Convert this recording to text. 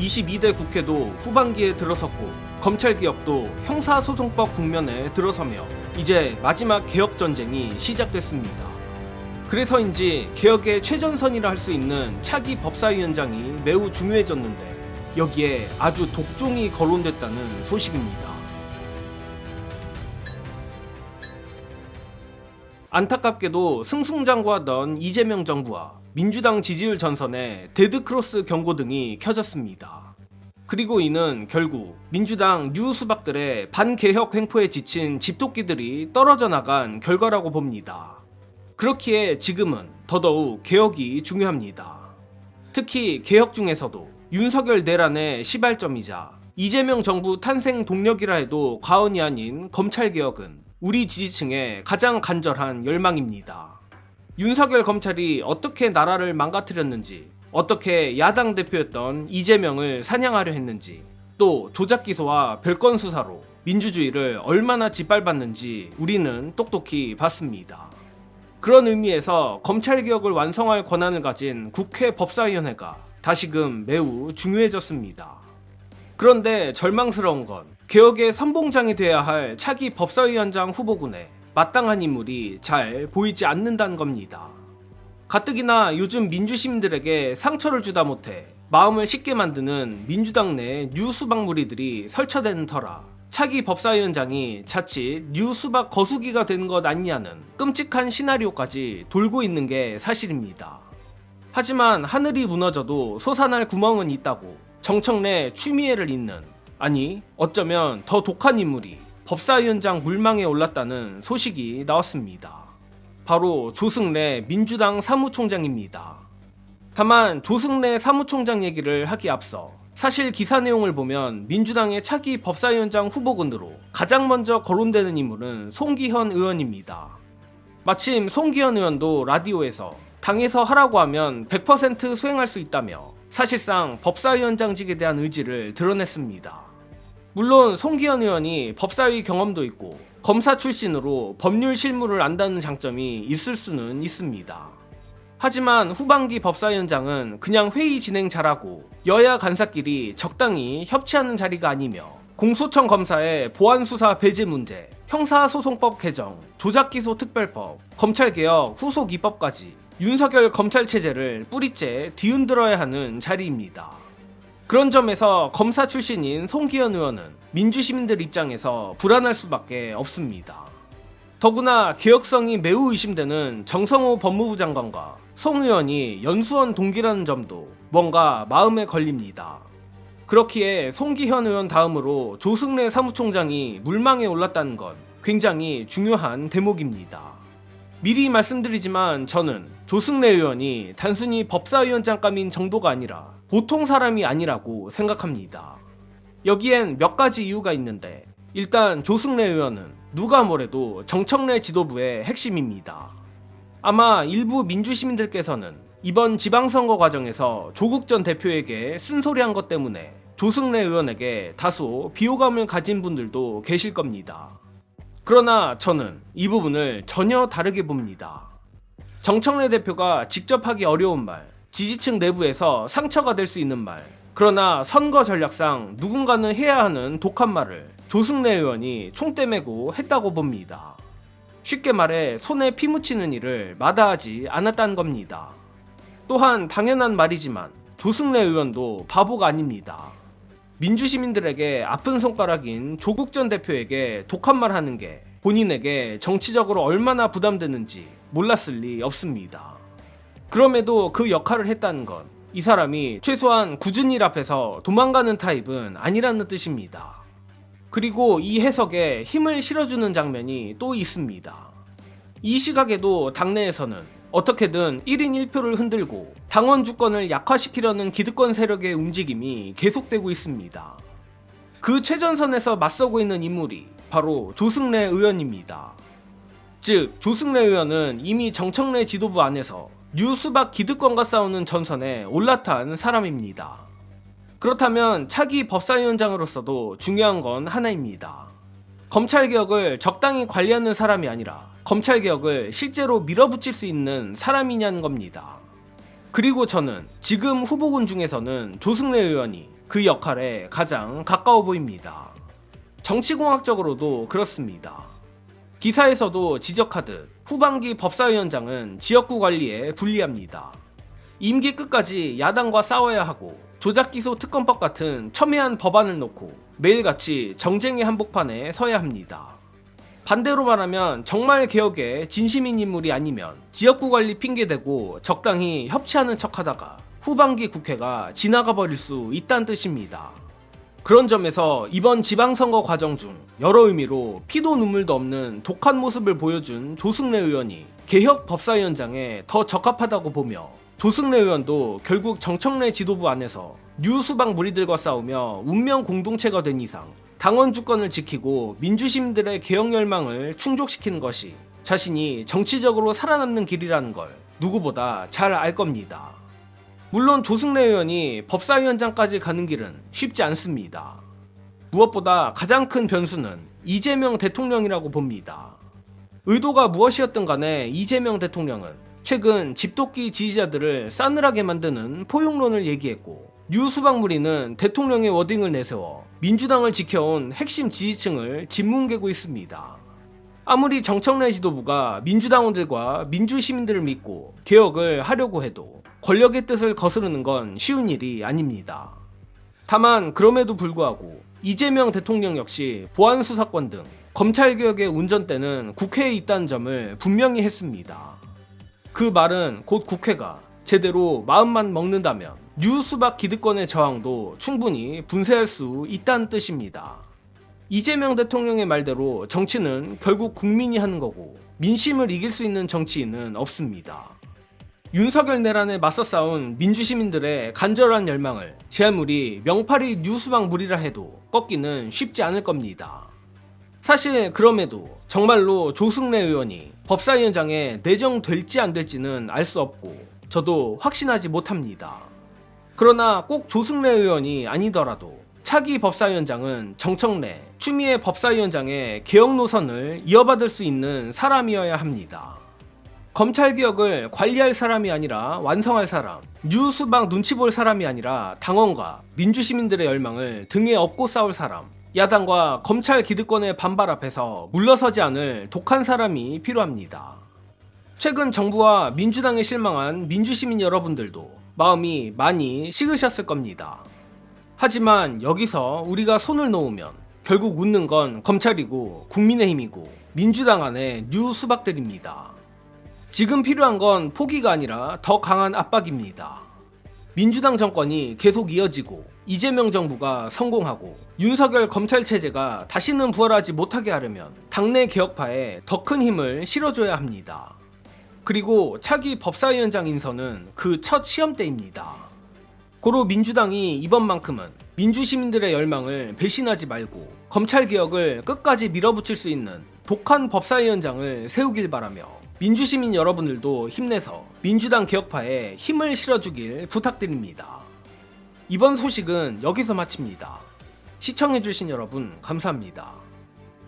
22대 국회도 후반기에 들어섰고 검찰개혁도 형사소송법 국면에 들어서며 이제 마지막 개혁전쟁이 시작됐습니다. 그래서인지 개혁의 최전선이라 할 수 있는 차기 법사위원장이 매우 중요해졌는데 여기에 아주 독종이 거론됐다는 소식입니다. 안타깝게도 승승장구하던 이재명 정부와 민주당 지지율 전선에 데드크로스 경고등이 켜졌습니다. 그리고 이는 결국 민주당 뉴수박들의 반개혁 횡포에 지친 집토끼들이 떨어져 나간 결과라고 봅니다. 그렇기에 지금은 더더욱 개혁이 중요합니다. 특히 개혁 중에서도 윤석열 내란의 시발점이자 이재명 정부 탄생 동력이라 해도 과언이 아닌 검찰개혁은 우리 지지층의 가장 간절한 열망입니다. 윤석열 검찰이 어떻게 나라를 망가뜨렸는지, 어떻게 야당 대표였던 이재명을 사냥하려 했는지, 또 조작 기소와 별건 수사로 민주주의를 얼마나 짓밟았는지 우리는 똑똑히 봤습니다. 그런 의미에서 검찰개혁을 완성할 권한을 가진 국회 법사위원회가 다시금 매우 중요해졌습니다. 그런데 절망스러운 건 개혁의 선봉장이 돼야 할 차기 법사위원장 후보군에 마땅한 인물이 잘 보이지 않는다는 겁니다. 가뜩이나 요즘 민주시민들에게 상처를 주다 못해 마음을 쉽게 만드는 민주당 내 뉴수박 무리들이 설쳐대는 터라 차기 법사위원장이 자칫 뉴수박 거수기가 되는 것 아니냐는 끔찍한 시나리오까지 돌고 있는 게 사실입니다. 하지만 하늘이 무너져도 솟아날 구멍은 있다고 정청래 추미애를 잇는, 아니 어쩌면 더 독한 인물이 법사위원장 물망에 올랐다는 소식이 나왔습니다. 바로 조승래 민주당 사무총장입니다. 다만 조승래 사무총장 얘기를 하기 앞서 사실 기사 내용을 보면 민주당의 차기 법사위원장 후보군으로 가장 먼저 거론되는 인물은 송기현 의원입니다. 마침 송기현 의원도 라디오에서 당에서 하라고 하면 100% 수행할 수 있다며 사실상 법사위원장직에 대한 의지를 드러냈습니다. 물론 송기현 의원이 법사위 경험도 있고 검사 출신으로 법률 실무를 안다는 장점이 있을 수는 있습니다. 하지만 후반기 법사위원장은 그냥 회의 진행 잘하고 여야 간사끼리 적당히 협치하는 자리가 아니며 공소청 검사의 보안수사 배제 문제, 형사소송법 개정, 조작기소 특별법, 검찰개혁 후속 입법까지 윤석열 검찰체제를 뿌리째 뒤흔들어야 하는 자리입니다. 그런 점에서 검사 출신인 송기현 의원은 민주시민들 입장에서 불안할 수밖에 없습니다. 더구나 개혁성이 매우 의심되는 정성호 법무부 장관과 송 의원이 연수원 동기라는 점도 뭔가 마음에 걸립니다. 그렇기에 송기현 의원 다음으로 조승래 사무총장이 물망에 올랐다는 건 굉장히 중요한 대목입니다. 미리 말씀드리지만 저는 조승래 의원이 단순히 법사위원장감인 정도가 아니라 보통 사람이 아니라고 생각합니다. 여기엔 몇 가지 이유가 있는데, 일단 조승래 의원은 누가 뭐래도 정청래 지도부의 핵심입니다. 아마 일부 민주시민들께서는 이번 지방선거 과정에서 조국 전 대표에게 쓴소리한 것 때문에 조승래 의원에게 다소 비호감을 가진 분들도 계실 겁니다. 그러나 저는 이 부분을 전혀 다르게 봅니다. 정청래 대표가 직접 하기 어려운 말, 지지층 내부에서 상처가 될 수 있는 말, 그러나 선거 전략상 누군가는 해야 하는 독한 말을 조승래 의원이 총대 메고 했다고 봅니다. 쉽게 말해 손에 피 묻히는 일을 마다하지 않았다는 겁니다. 또한 당연한 말이지만 조승래 의원도 바보가 아닙니다. 민주시민들에게 아픈 손가락인 조국 전 대표에게 독한 말 하는 게 본인에게 정치적으로 얼마나 부담되는지 몰랐을 리 없습니다. 그럼에도 그 역할을 했다는 건 이 사람이 최소한 굳은 일 앞에서 도망가는 타입은 아니라는 뜻입니다. 그리고 이 해석에 힘을 실어주는 장면이 또 있습니다. 이 시각에도 당내에서는 어떻게든 1인 1표를 흔들고 당원 주권을 약화시키려는 기득권 세력의 움직임이 계속되고 있습니다. 그 최전선에서 맞서고 있는 인물이 바로 조승래 의원입니다. 즉 조승래 의원은 이미 정청래 지도부 안에서 뉴수박 기득권과 싸우는 전선에 올라탄 사람입니다. 그렇다면 차기 법사위원장으로서도 중요한 건 하나입니다. 검찰개혁을 적당히 관리하는 사람이 아니라 검찰개혁을 실제로 밀어붙일 수 있는 사람이냐는 겁니다. 그리고 저는 지금 후보군 중에서는 조승래 의원이 그 역할에 가장 가까워 보입니다. 정치공학적으로도 그렇습니다. 기사에서도 지적하듯 후반기 법사위원장은 지역구 관리에 불리합니다. 임기 끝까지 야당과 싸워야 하고 조작기소 특검법 같은 첨예한 법안을 놓고 매일같이 정쟁의 한복판에 서야 합니다. 반대로 말하면 정말 개혁에 진심인 인물이 아니면 지역구 관리 핑계대고 적당히 협치하는 척하다가 후반기 국회가 지나가 버릴 수 있다는 뜻입니다. 그런 점에서 이번 지방선거 과정 중 여러 의미로 피도 눈물도 없는 독한 모습을 보여준 조승래 의원이 개혁 법사위원장에 더 적합하다고 보며, 조승래 의원도 결국 정청래 지도부 안에서 뉴수박 무리들과 싸우며 운명 공동체가 된 이상 당원 주권을 지키고 민주시민들의 개혁 열망을 충족시키는 것이 자신이 정치적으로 살아남는 길이라는 걸 누구보다 잘 알 겁니다. 물론 조승래 의원이 법사위원장까지 가는 길은 쉽지 않습니다. 무엇보다 가장 큰 변수는 이재명 대통령이라고 봅니다. 의도가 무엇이었든 간에 이재명 대통령은 최근 집도끼 지지자들을 싸늘하게 만드는 포용론을 얘기했고, 뉴수박무리는 대통령의 워딩을 내세워 민주당을 지켜온 핵심 지지층을 짓뭉개고 있습니다. 아무리 정청래 지도부가 민주당원들과 민주시민들을 믿고 개혁을 하려고 해도 권력의 뜻을 거스르는 건 쉬운 일이 아닙니다. 다만 그럼에도 불구하고 이재명 대통령 역시 보안수사권 등 검찰개혁의 운전대는 국회에 있다는 점을 분명히 했습니다. 그 말은 곧 국회가 제대로 마음만 먹는다면 뉴수박 기득권의 저항도 충분히 분쇄할 수 있다는 뜻입니다. 이재명 대통령의 말대로 정치는 결국 국민이 하는 거고 민심을 이길 수 있는 정치인은 없습니다. 윤석열 내란에 맞서 싸운 민주시민들의 간절한 열망을 제 아무리 명팔이 뉴수박 무리라 해도 꺾기는 쉽지 않을 겁니다. 사실 그럼에도 정말로 조승래 의원이 법사위원장에 내정될지 안 될지는 알 수 없고 저도 확신하지 못합니다. 그러나 꼭 조승래 의원이 아니더라도 차기 법사위원장은 정청래, 추미애 법사위원장의 개혁 노선을 이어받을 수 있는 사람이어야 합니다. 검찰개혁을 관리할 사람이 아니라 완성할 사람, 뉴수박 눈치 볼 사람이 아니라 당원과 민주시민들의 열망을 등에 업고 싸울 사람, 야당과 검찰 기득권의 반발 앞에서 물러서지 않을 독한 사람이 필요합니다. 최근 정부와 민주당에 실망한 민주시민 여러분들도 마음이 많이 식으셨을 겁니다. 하지만 여기서 우리가 손을 놓으면 결국 웃는 건 검찰이고 국민의힘이고 민주당 안의 뉴수박들입니다. 지금 필요한 건 포기가 아니라 더 강한 압박입니다. 민주당 정권이 계속 이어지고 이재명 정부가 성공하고 윤석열 검찰 체제가 다시는 부활하지 못하게 하려면 당내 개혁파에 더 큰 힘을 실어줘야 합니다. 그리고 차기 법사위원장 인선은 그 첫 시험대입니다. 고로 민주당이 이번만큼은 민주시민들의 열망을 배신하지 말고 검찰개혁을 끝까지 밀어붙일 수 있는 독한 법사위원장을 세우길 바라며, 민주시민 여러분들도 힘내서 민주당 개혁파에 힘을 실어주길 부탁드립니다. 이번 소식은 여기서 마칩니다. 시청해주신 여러분 감사합니다.